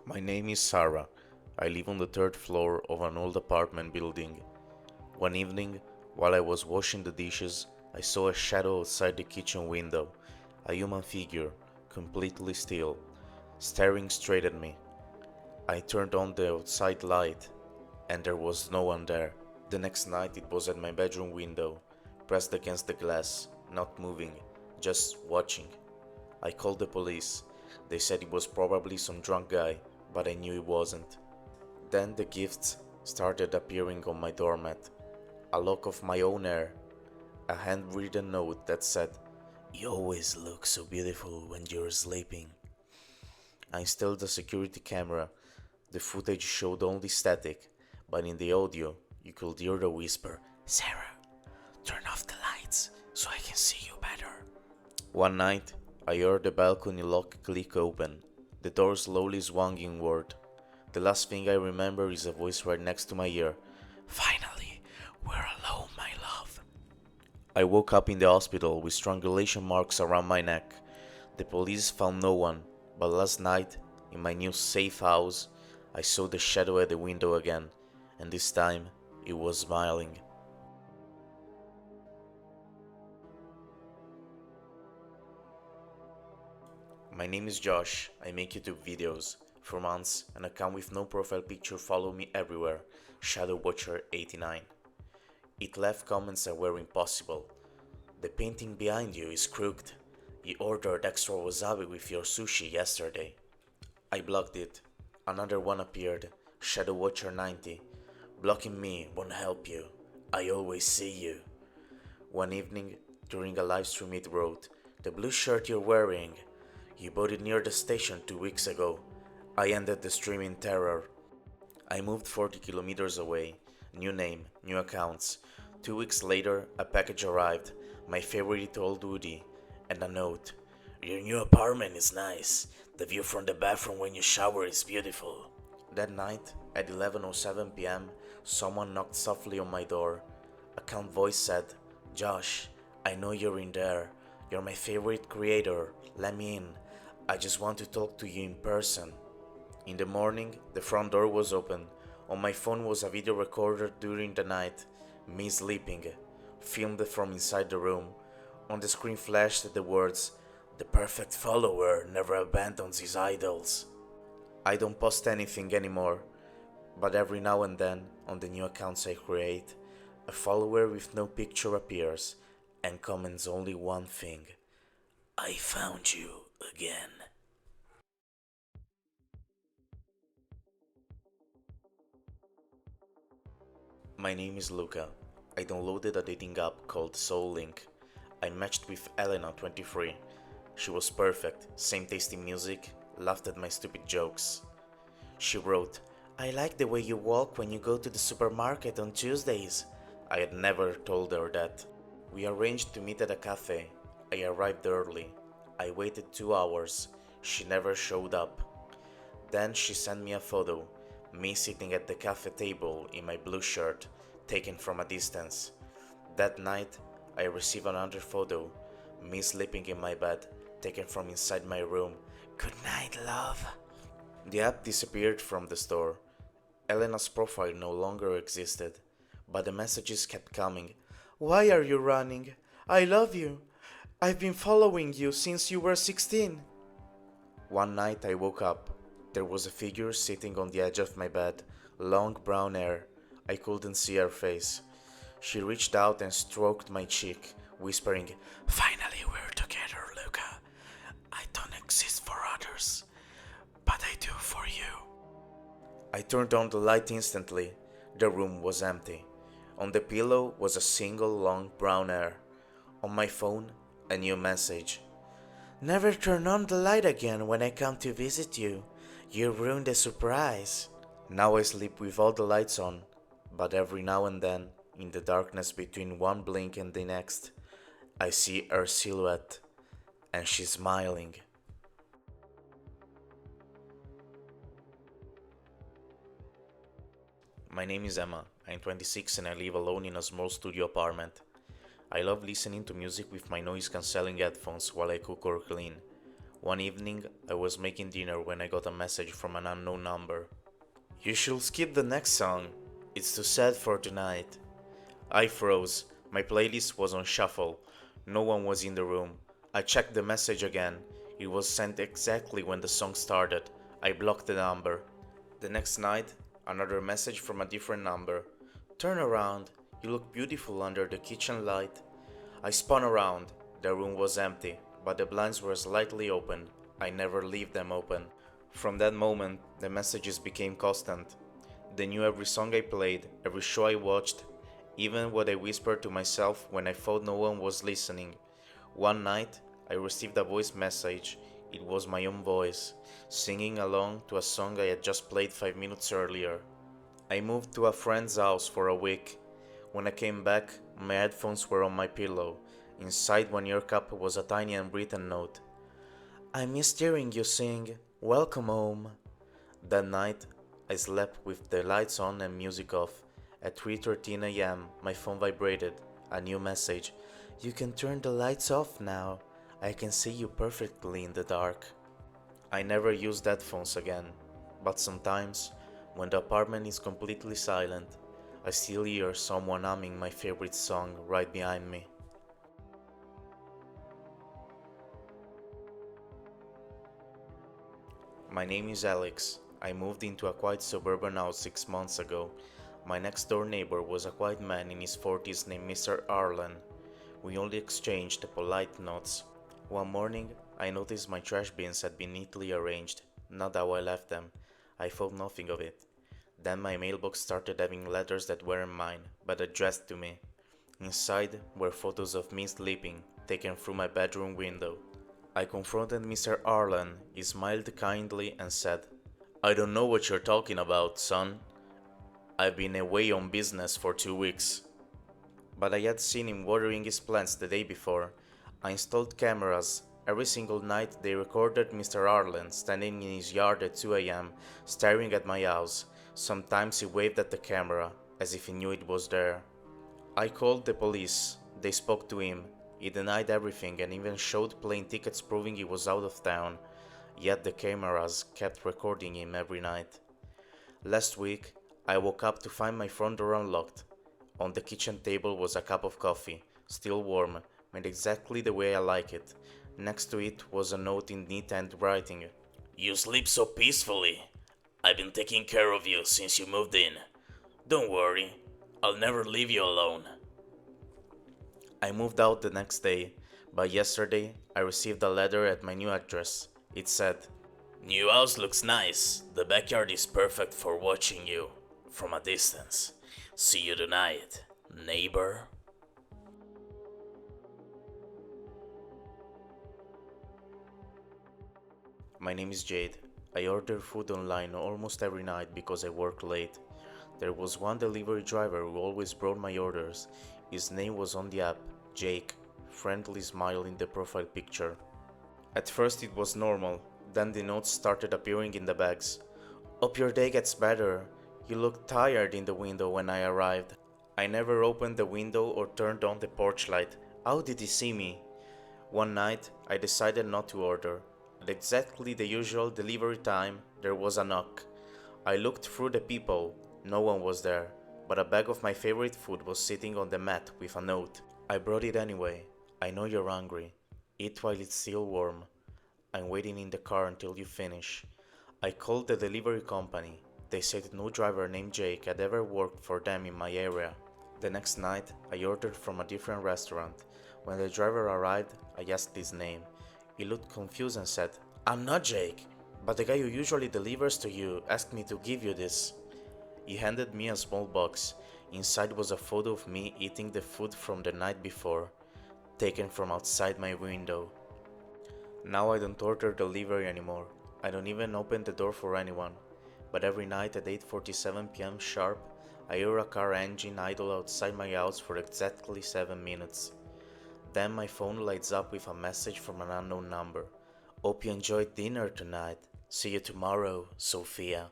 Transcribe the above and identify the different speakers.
Speaker 1: My name is Sarah. I live on the third floor of an old apartment building. One evening, while I was washing the dishes, I saw a shadow outside the kitchen window, a human figure, completely still, staring straight at me. I turned on the outside light, and there was no one there. The next night, it was at my bedroom window, pressed against the glass, not moving, just watching. I called the police. They said it was probably some drunk guy, but I knew it wasn't. Then the gifts started appearing on my doormat. A lock of my own hair, a handwritten note that said, "You always look so beautiful when you're sleeping." I installed a security camera. The footage showed only static, but in the audio, you could hear the whisper, "Sarah, turn off the lights so I can see you better." One night, I heard the balcony lock click open. The door slowly swung inward. The last thing I remember is a voice right next to my ear. "Finally, we're alone, my love." I woke up in the hospital with strangulation marks around my neck. The police found no one, but last night, in my new safe house, I saw the shadow at the window again, and this time it was smiling. My name is Josh. I make YouTube videos. For months, an account with no profile picture followed me everywhere, Shadow Watcher 89. It left comments that were impossible. "The painting behind you is crooked. You ordered extra wasabi with your sushi yesterday." I blocked it. Another one appeared, Shadow Watcher 90. "Blocking me won't help you. I always see you." One evening, during a live stream, it wrote, "The blue shirt you're wearing. You bought it near the station 2 weeks ago." I ended the stream in terror. I moved 40 kilometers away. New name, new accounts. 2 weeks later, a package arrived. My favorite old hoodie. And a note. "Your new apartment is nice. The view from the bathroom when you shower is beautiful." That night, at 11:07 p.m., someone knocked softly on my door. Account voice said, "Josh, I know you're in there. You're my favorite creator. Let me in. I just want to talk to you in person." In the morning, the front door was open. On my phone was a video recorder during the night, me sleeping, filmed from inside the room. On the screen flashed the words, "The perfect follower never abandons his idols." I don't post anything anymore, but every now and then, on the new accounts I create, a follower with no picture appears and comments only one thing: "I found you again." My name is Luca. I downloaded a dating app called Soul Link. I matched with Elena, 23. She was perfect, same taste in music, laughed at my stupid jokes. She wrote, "I like the way you walk when you go to the supermarket on Tuesdays." I had never told her that. We arranged to meet at a cafe. I arrived early. I waited 2 hours. She never showed up. Then she sent me a photo, me sitting at the cafe table in my blue shirt, taken from a distance. That night, I received another photo, me sleeping in my bed, taken from inside my room. "Good night, love." The app disappeared from the store. Elena's profile no longer existed, but the messages kept coming. "Why are you running? I love you. I've been following you since you were 16. One night I woke up. There was a figure sitting on the edge of my bed, long brown hair. I couldn't see her face. She reached out and stroked my cheek, whispering, "Finally we're together, Luca. I don't exist for others, but I do for you." I turned on the light instantly. The room was empty. On the pillow was a single long brown hair. On my phone, a new message. "Never turn on the light again when I come to visit you. You ruined the surprise." Now I sleep with all the lights on, but every now and then, in the darkness between one blink and the next, I see her silhouette, and she's smiling. My name is Emma. I'm 26 and I live alone in a small studio apartment. I love listening to music with my noise cancelling headphones while I cook or clean. One evening, I was making dinner when I got a message from an unknown number. You should skip the next song. It's too sad for tonight. I froze. My playlist was on shuffle. No one was in the room. I checked the message again. It was sent exactly when the song started. I blocked the number. The next night, another message from a different number. Turn around. You look beautiful under the kitchen light. I spun around. The room was empty, but the blinds were slightly open. I never leave them open. From that moment, the messages became constant. They knew every song I played, every show I watched, even what I whispered to myself when I thought no one was listening. One night, I received a voice message. It was my own voice, singing along to a song I had just played 5 minutes earlier. I moved to a friend's house for a week. When I came back, my headphones were on my pillow. Inside one ear cup was a tiny handwritten note. I missed hearing you sing, welcome home. That night, I slept with the lights on and music off. At 3:13 a.m., my phone vibrated. A new message. You can turn the lights off now. I can see you perfectly in the dark. I never used headphones again, but sometimes, when the apartment is completely silent, I still hear someone humming my favorite song right behind me. My name is Alex. I moved into a quiet suburban house 6 months ago. My next door neighbor was a quiet man in his 40s named Mr. Arlen. We only exchanged polite nods. One morning, I noticed my trash bins had been neatly arranged, not how I left them. I thought nothing of it. Then my mailbox started having letters that weren't mine, but addressed to me. Inside were photos of me sleeping, taken through my bedroom window. I confronted Mr. Arlen. He smiled kindly and said, I don't know what you're talking about, son. I've been away on business for 2 weeks. But I had seen him watering his plants the day before. I installed cameras. Every single night they recorded Mr. Arlen standing in his yard at 2 a.m., staring at my house. Sometimes he waved at the camera, as if he knew it was there. I called the police. They spoke to him. He denied everything and even showed plane tickets proving he was out of town. Yet the cameras kept recording him every night. Last week, I woke up to find my front door unlocked. On the kitchen table was a cup of coffee, still warm, made exactly the way I like it. Next to it was a note in neat handwriting. You sleep so peacefully. I've been taking care of you since you moved in. Don't worry, I'll never leave you alone. I moved out the next day, but yesterday I received a letter at my new address. It said, New house looks nice. The backyard is perfect for watching you from a distance. See you tonight, neighbor. My name is Jade. I order food online almost every night because I work late. There was one delivery driver who always brought my orders. His name was on the app, Jake, friendly smile in the profile picture. At first it was normal, then the notes started appearing in the bags. Hope your day gets better. You looked tired in the window when I arrived. I never opened the window or turned on the porch light. How did he see me? One night, I decided not to order. At exactly the usual delivery time, there was a knock. I looked through the peephole. No one was there, but a bag of my favorite food was sitting on the mat with a note. I brought it anyway. I know you're hungry. Eat while it's still warm. I'm waiting in the car until you finish. I called the delivery company. They said no driver named Jake had ever worked for them in my area. The next night, I ordered from a different restaurant. When the driver arrived, I asked his name. He looked confused and said, I'm not Jake, but the guy who usually delivers to you asked me to give you this. He handed me a small box. Inside was a photo of me eating the food from the night before, taken from outside my window. Now I don't order delivery anymore. I don't even open the door for anyone. But every night at 8:47 p.m. sharp, I hear a car engine idle outside my house for exactly 7 minutes. Then my phone lights up with a message from an unknown number. Hope you enjoyed dinner tonight. See you tomorrow, Sophia.